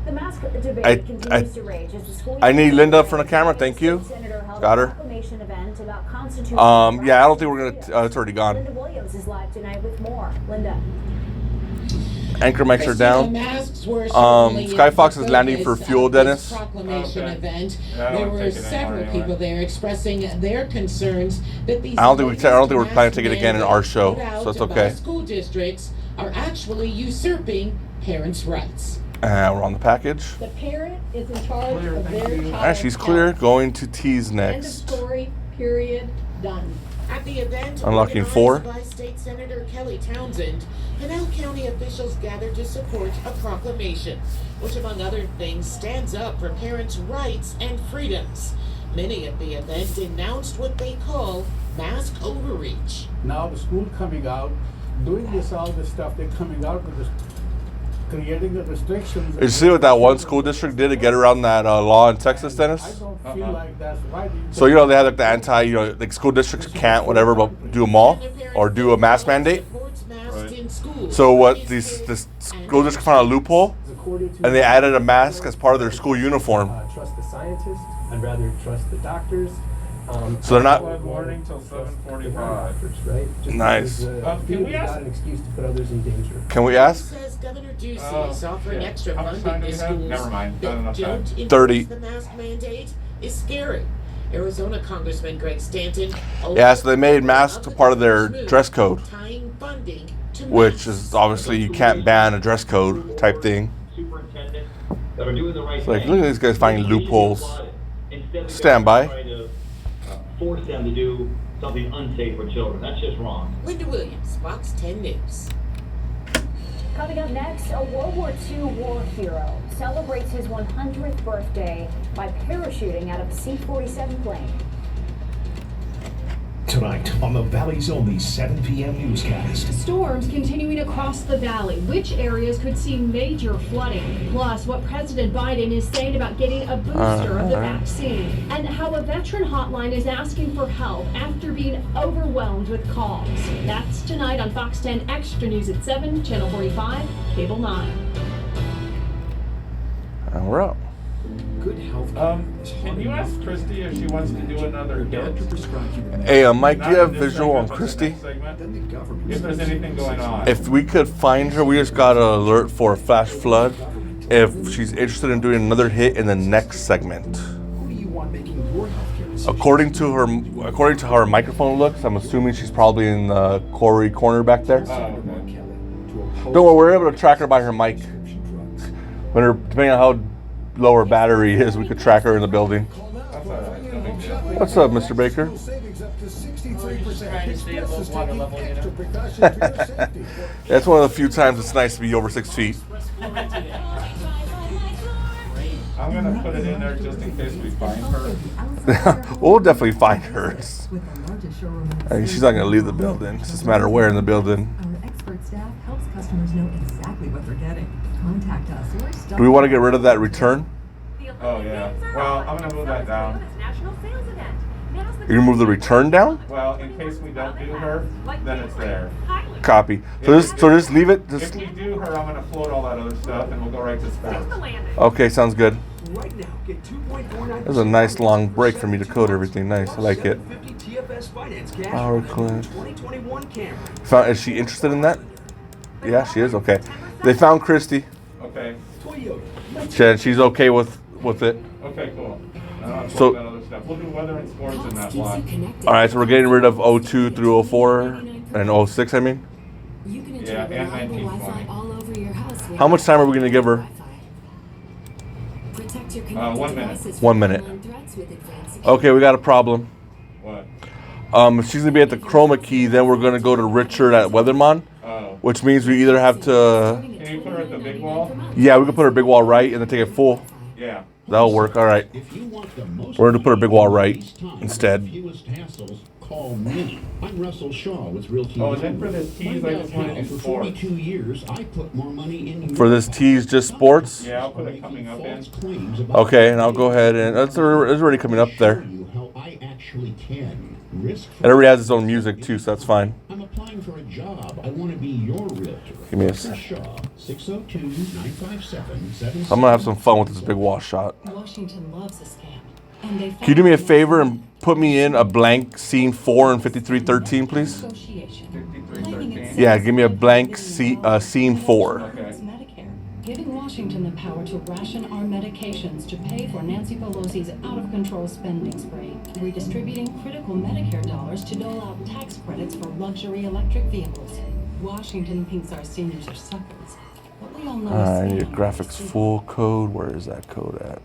The mask debate continues to rage as the school
I need Linda up front of camera. Thank you. Got her. Yeah, I don't think we're gonna. It's already gone.
Linda Williams is live tonight with more. Linda.
Anchor mics are down. Skyfox is landing for fuel, Dennis.
Proclamation event. There were several people there expressing their concerns that these.
I don't think we're planning to take it again in our show, so it's okay.
School districts are actually usurping parents' rights.
We're on the package.
The parent is in charge of their child.
Alright, she's clear. Going to T's
End of
next.
story.
Period. Done.
At the event,
Unlocking
organized
4.
by State Senator Kelly Townsend, Pinal County officials gathered to support a proclamation, which among other things stands up for parents' rights and freedoms. Many at the event denounced what they call mask overreach.
Now the school coming out, doing all this stuff, they're coming out with this, creating the restrictions.
Did you see what that one school district did to get around that law in Texas, Dennis?
I don't feel like that's right.
So you know they have like the like school districts can't whatever, but do a mall or do a mask mandate. So what this school district found a loophole, and they added a mask as part of their school uniform.
Trust the scientists. I'd rather trust the doctors.
So they're not.
Morning till 7:45.
Right? Just
Nice.
Because,
Can we ask?
not an excuse to put others in danger.
Can we ask?
Says Governor Ducey is offering extra
How much
funding
time do
to
we have?
schools
Never mind. Not
that
enough
don't
time.
enforce
30.
the mask mandate is scary. Arizona Congressman Greg Stanton.
Yeah, so they made masks a part of their dress code,
tying funding to
which is obviously you can't ban a dress code type thing.
That are doing the right
It's like,
thing.
look at these guys finding loopholes.
Instead of
Stand by.
trying to force them to do something unsafe for children. That's just wrong.
Linda Williams, FOX10 News.
Coming up next, a World War II war hero celebrates his 100th birthday by parachuting out of a C-47 plane.
Tonight on the Valley's only 7 p.m. newscast.
Storms continuing across the valley. Which areas could see major flooding? Plus, what President Biden is saying about getting a booster of the vaccine. And how a veteran hotline is asking for help after being overwhelmed with calls. That's tonight on Fox 10 Extra News at 7, Channel 45, Cable 9.
And we're up.
Good health.
Can you ask Christy if she wants to do another hit?
Hey, Mike, do you have visual on Christy?
If there's anything going on.
If we could find her, we just got an alert for a flash flood. If she's interested in doing another hit in the next segment.
Who do you want making your healthcare decisions?
According to how her microphone looks, I'm assuming she's probably in the Corey corner back there. Don't worry, we're able to track her by her mic. Depending on how low her battery is, we could track her in the building. What's up, Mr. Baker? That's one of the few times it's nice to be over 6 feet.
I'm gonna put it in there just in case we find her.
We'll definitely find her. I mean, she's not gonna leave the building. It's just a matter of where in the building.
Our expert staff helps customers know exactly what they're getting. Contact us or stop.
Do we want to get rid of that return?
Oh yeah. Well, I'm gonna move that down.
You gonna move the return down?
Well, in case we don't do her, then it's there.
Copy. So just leave it.
If we do her, I'm gonna float all that other stuff, and we'll go right to sports.
Okay, sounds good.
Right now, get 2.49%.
That was a nice long break for me to code everything. Nice, I like it.
50 TFS Finance cash
Power
back
clip.
on the 2021 Camry.
Is she interested in that? Yeah, she is. Okay. They found Christy.
Okay.
And she's okay with it.
Okay, cool. That
So,
other stuff. We'll do weather and sports in that block.
all right. So we're getting rid of 02 through 04 and 06. I mean,
Yeah, and 1920.
how much time are we gonna give her?
1 minute.
1 minute. Okay, we got a problem.
What?
If she's gonna be at the chroma key, then we're gonna go to Richard at Weathermont,
Oh.
which means we either have to.
Can you put her at the big wall?
Yeah, we can put her big wall right and then take it full.
Yeah.
That'll work. All right. We're gonna put her big wall right instead.
Call me. I'm Russell Shaw with Realty.
Oh, and then for this tease, I just want to do
For
sports.
42 years, I put more money in
For this tease, just sports.
Yeah, I'll put it coming up in.
Okay, and I'll go ahead and it's already coming up there.
How I actually can. Risk.
It already has its own music too, so that's fine.
I'm applying for a job. I want to be your realtor.
Give me a
Russell
sec.
Shaw, 602-957-77.
I'm gonna have some fun with this big wall shot.
Washington loves a scam. And they
Can you do me a favor and put me in a blank scene 4 and 5313, please?
5313.
Yeah, give me a blank scene 4.
Medicare, giving Washington the power to ration our medications to pay for Nancy Pelosi's out-of-control spending spree, redistributing critical Medicare dollars to dole out tax credits for luxury electric vehicles. Washington thinks our seniors are suckers, but we all know
I need a graphics full code. Where is that code at?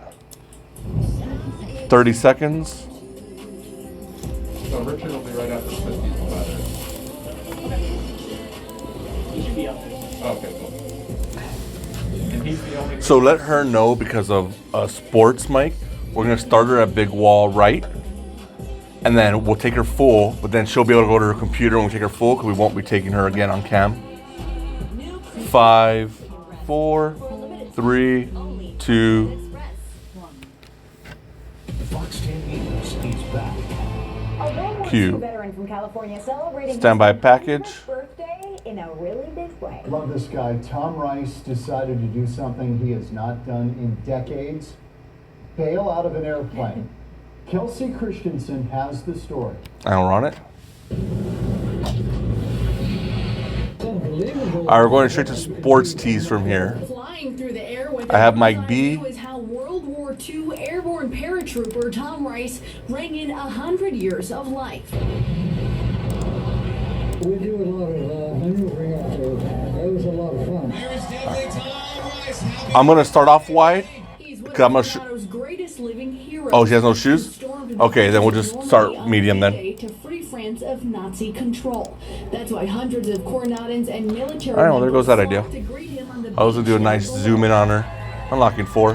30 seconds.
So Richard will be right after Christie's ladder.
He should be up there.
Okay, cool. And he's the only.
So let her know because of sports, Mike. We're gonna start her at big wall right, and then we'll take her full. But then she'll be able to go to her computer when we take her full because we won't be taking her again on cam. 5, 4, 3, 2.
FOX10 News is back.
A World War II
Q.
veteran from California celebrating
Standby
his
package.
birthday in a really big way.
Love this guy. Tom Rice decided to do something he has not done in decades. Bail out of an airplane. Kelsey Christensen has the story.
I'll run it. Alright, we're going straight to sports tees from here.
Flying through the air with
I have Mike B.
is how World War II airborne paratrooper Tom Rice rang in 100 years of life.
We do a lot of maneuvering up there. That was a lot of fun.
I'm gonna start off wide. Cause I'm gonna
greatest living hero.
oh, she has no shoes? Okay, then we'll just start medium then.
To free France of Nazi control. That's why hundreds of Coronadans and military
Alright, well there goes that idea.
to greet him on the
I was gonna do a nice zoom in on her. Unlocking 4.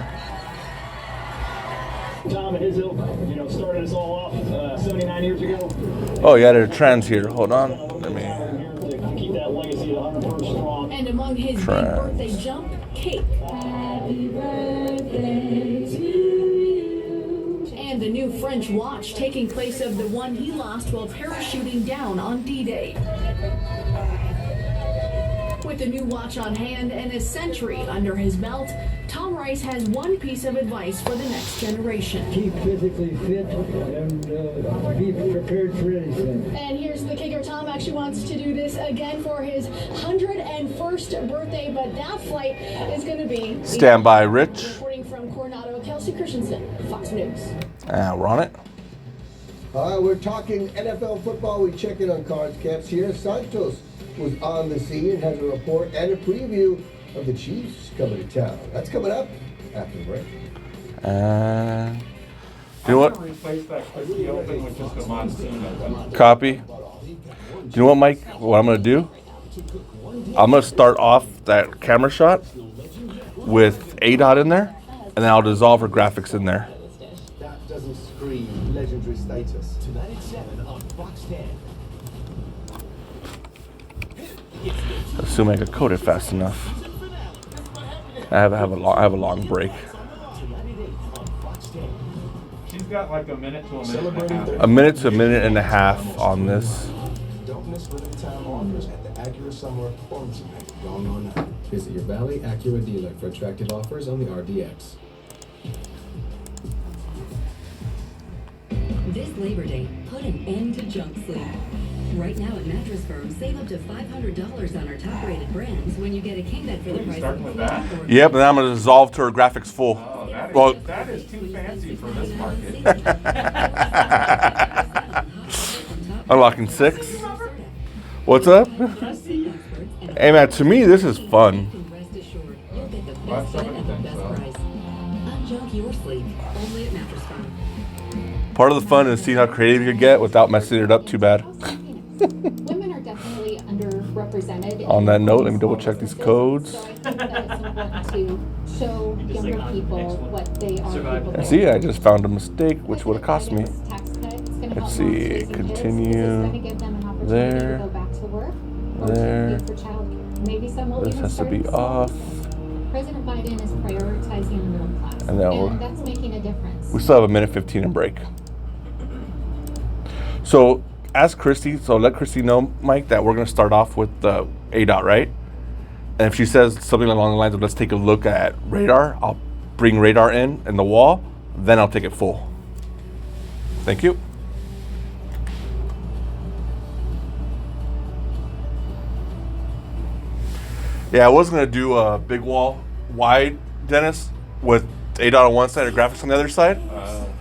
Tom and his ilk, started us all off 79 years ago.
Oh, you added a trans here. Hold on. Let me.
To keep that legacy of 101st strong.
And among his big
Trans.
birthday jump, cake. Happy birthday to you. And the new French watch taking place of the one he lost while parachuting down on D-Day. With a new watch on hand and a century under his belt, Tom Rice has one piece of advice for the next generation.
Keep physically fit and be prepared for anything.
And here's the kicker. Tom actually wants to do this again for his 101st birthday, but that flight is going to be...
Stand by, Rich.
Reporting from Coronado, Kelsey Christensen, Fox News.
We're on it.
We're talking NFL football. We check in on cards caps here. Santos was on the scene and has a report and a preview of the Chiefs coming to town. That's coming up after the break.
And you know what?
Replace that Christie Open with just a monsoon open.
Copy. Do you know what, Mike? What I'm gonna do? I'm gonna start off that camera shot with ADOT in there, and then I'll dissolve her graphics in there.
That doesn't scream legendary status. Tonight at 7 on FOX10.
Assuming I could code it fast enough. I have a long break.
She's got like a minute to a minute and a half.
A minute to a minute and a half on this.
Don't miss limited time offers at the Acura Summer Performance Event going on now. Visit your Valley Acura dealer for attractive offers on the RDX.
This Labor Day, put an end to junk sleep. Right now at Mattress Firm, save up to $500 on our top-rated brands when you get a king bed for the price of
with that?
Yep, and then I'm gonna dissolve to her graphics full.
Oh, that is too fancy for this market.
Unlocking 6. What's up? Hey man, to me this is fun.
Unjunk your sleep, only at Mattress Firm.
Part of the fun is seeing how creative you get without messing it up too bad.
Women are definitely underrepresented.
On that note, let me double check these codes.
So I think that it's important to show younger people what they are capable of.
See, I just found a mistake, which would have cost me. Let's see, continue. There. There. This has to be off.
President Biden is prioritizing the middle class,
And then
and that's making a difference.
We still have a minute 15 and break. So ask Christy, so let Christy know, Mike, that we're going to start off with the ADOT, right? And if she says something along the lines of let's take a look at radar, I'll bring radar in the wall, then I'll take it full. Thank you. Yeah, I was going to do a big wall wide, Dennis, with ADOT on one side and graphics on the other side.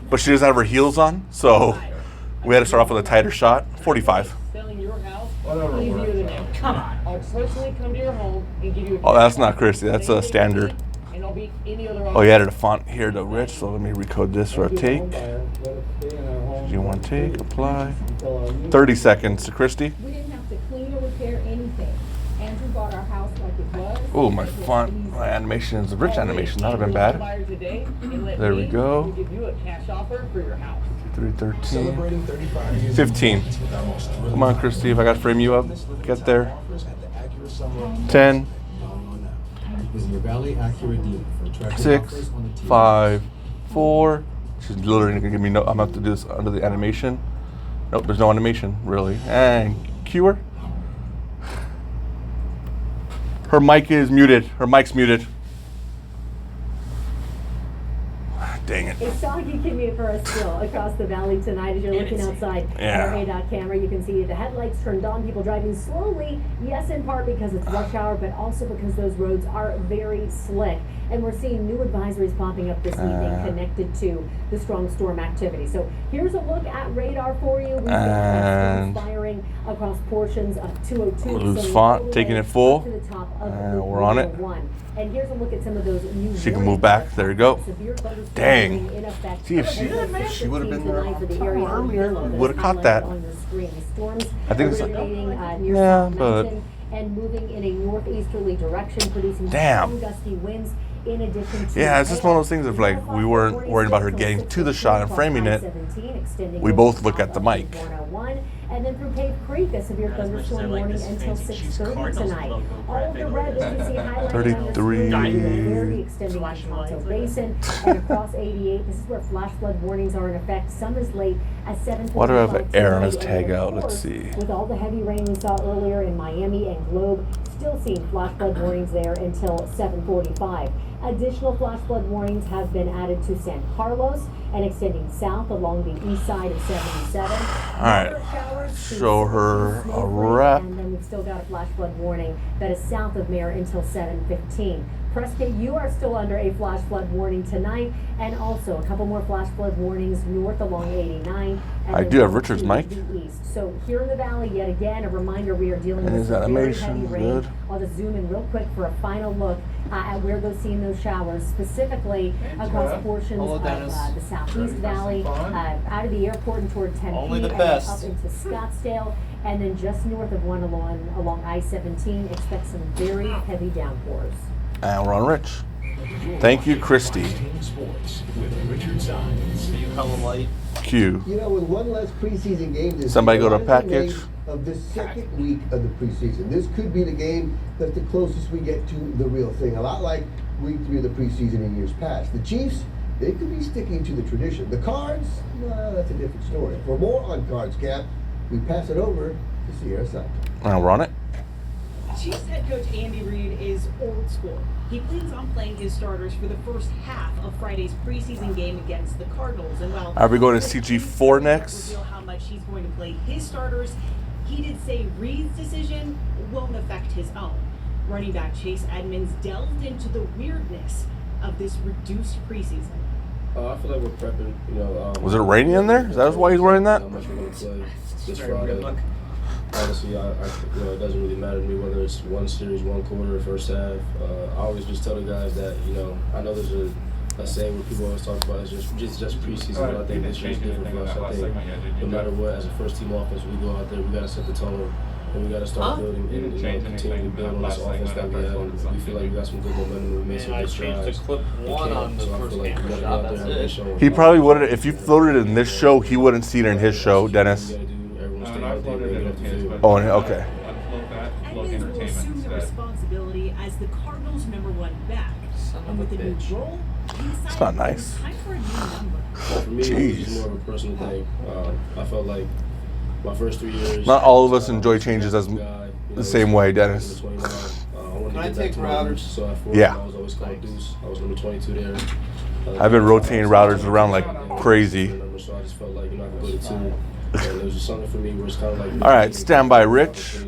But she doesn't have her heels on, so we had to start off with a tighter shot. 45.
Selling your house,
Whatever
easier
works.
than ever. Come on. I'll personally come to your home and give you a
Oh, that's not Christy. That's a standard.
and I'll
be any other.
Oh, you added a font here to Rich, so let me recode this for a take. You want to take, apply. 30 seconds to Christy.
We didn't have to clean or repair anything. Andrew bought our house like it was.
Oh, my font, my animation is a rich animation. That would have been bad. There we go.
Give you a cash offer for your house.
313. 15. Come on, Christy, if I got to frame you up, get there. 10. 6, 5, 4. She's literally gonna give me no. I'm about to do this under the animation. Nope, there's no animation really. And cue her. Her mic is muted. Her mic's muted. Dang it.
A soggy commute for us still across the valley tonight as you're looking outside at our ADOT camera. You can see the headlights turned on, people driving slowly. Yes, in part because it's rush hour, but also because those roads are very slick. And we're seeing new advisories popping up this evening connected to the strong storm activity. So here's a look at radar for you. We've got storms firing across portions of 202.
Loose font, taking it full. And we're on it.
And here's a look at some of those new.
She can move back. There you go. Dang. See if she would have been there earlier, would have caught that. I think it's yeah, but
and moving in a northeasterly direction, producing strong gusty winds. In addition to
yeah, it's just one of those things of like we weren't worried about her getting to the shot and framing it. We both look at the mic.
And then through Cave Creek, a severe thunderstorm warning until 6:30 tonight. All of the red that you see highlighted on the screen, extending the Tonto Basin and across 88. This is where flash flood warnings are in effect. Some as late as 7:45.
Why do I have an error on his tag out? Let's see.
With all the heavy rain we saw earlier in Miami and Globe, still seeing flash flood warnings there until 7:45. Additional flash flood warnings have been added to San Carlos and extending south along the east side of 77.
All right, show her a wrap.
And then we've still got a flash flood warning that is south of Mare until 7:15. Prescott, you are still under a flash flood warning tonight, and also a couple more flash flood warnings north along 89.
I do have Richard's mic.
So here in the valley, yet again, a reminder we are dealing with some very heavy rain. I'll just zoom in real quick for a final look at where they're seeing those showers, specifically across portions of the southeast valley, out of the airport and toward Tempe, and up into Scottsdale, and then just north of one along I-17. Expect some very heavy downpours.
And we're on Rich. Thank you, Christy. Q.
You know, with one less preseason game this
Somebody go to package.
Of the second week of the preseason. This could be the game that's the closest we get to the real thing. A lot like week 3 of the preseason in years past. The Chiefs, they could be sticking to the tradition. The Cards, that's a different story. For more on Cards Cap, we pass it over to Sierra Santos.
And we're on it.
Chiefs head coach Andy Reid is old school. He plans on playing his starters for the first half of Friday's preseason game against the Cardinals. And while
are we going to CG4 next?
Reveal how much he's going to play his starters. He did say Reid's decision won't affect his own. Running back Chase Edmonds delved into the weirdness of this reduced preseason.
I feel like we're prepping. You know,
was it raining in there? Is that why he's wearing that?
How much we're going to play this Friday. Honestly, I you know, it doesn't really matter to me whether it's one series, one quarter, or first half. I always just tell the guys that, you know, I know there's a saying where people always talk about it's just preseason, but I think this year's different for us. I think no matter what, as a first team offense, we go out there, we got to set the tone, and we got to start building and continue to build on this offense that we have. And we feel like we got some good momentum. We made some good strides. So I feel like we got to go out there and show.
He probably wouldn't. If you floated in this show, he wouldn't see it in his show, Dennis. Oh, okay.
Edmonds will assume the responsibility as the Cardinals' #1 back. And with the new role,
it's not nice.
Time for a new number.
For me, it's more of a personal thing. I felt like my first 3 years.
Not all of us enjoy changes as the same way, Dennis.
Can I take routers? So at 4,
yeah.
I was always called Deuce. I was number 22 there.
I've been rotating routers around like crazy.
So I just felt like, you know, I could go to 2. And it was just something for me where it's kind of like.
All right, stand by, Rich.
So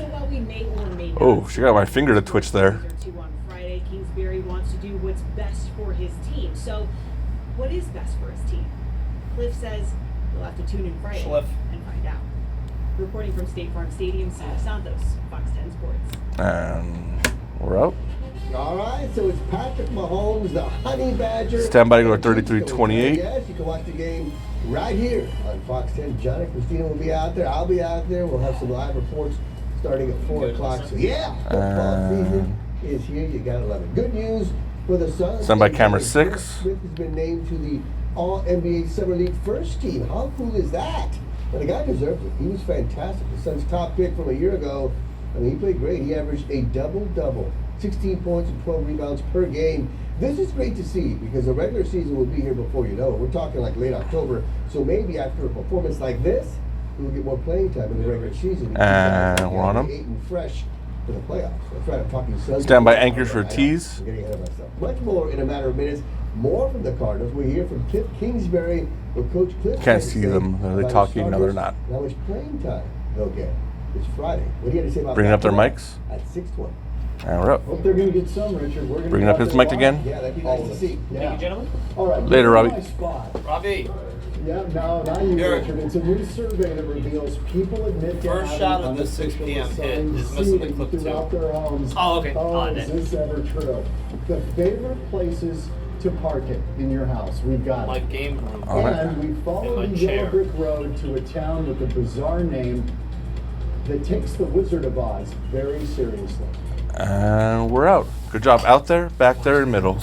while we may or may not.
Oh, she got my finger to twitch there.
On Friday, Kingsbury wants to do what's best for his team. So, what is best for his team? Cliff says we'll have to tune in Friday and find out. Reporting from State Farm Stadium, Sierra Santos, Fox 10 Sports.
And we're out.
All right, so it's Patrick Mahomes, the Honey Badger.
Stand by to go to 33-28.
Yes, you can watch the game right here on Fox 10. John and Christina will be out there. I'll be out there. We'll have some live reports starting at 4 o'clock. So, yeah, football season is here. You got to love it. Good news for the Suns.
Stand by camera 6.
Smith has been named to the All-NBA Summer League first team. How cool is that? And the guy deserves it. He was fantastic. The Suns' top pick from a year ago. I mean, he played great. He averaged a double-double. 16 points and 12 rebounds per game. This is great to see because the regular season will be here before you know it. We're talking like late October. So maybe after a performance like this, we'll get more playing time in the regular season.
And we're on them.
8 and fresh for the playoffs. That's right, I'm talking Suns.
Stand by anchors for tees.
I'm getting ahead of myself. Much more in a matter of minutes. More from the Cardinals. We hear from Cliff Kingsbury with Coach Cliff.
Can't see them. Are they talking? No, they're not.
How much playing time they'll get. It's Friday. What do you have to say about
Bringing up their mics.
At 6:20.
And we're up.
Hope they're going to get some, Richard. We're going
Bringing up his mic again.
Yeah, that'd be nice to see.
Yeah.
Thank you, gentlemen.
All right.
Later, Robbie.
My spot.
Robbie.
Yeah, no, not you, Richard. It's a new survey that reveals people admit to
First
having
shot of the
unofficial
6 p.m. hit
assigned
is missing the
seating
clip, too.
throughout their homes.
Oh, okay.
Oh,
On
is
it.
this ever true? The favorite places to park it in your house. We've got
My
it.
game room.
And we follow
In my
the Yellow
chair.
Brick Road to a town with a bizarre name that takes the Wizard of Oz very seriously.
And we're out. Good job out there, back there, in middle.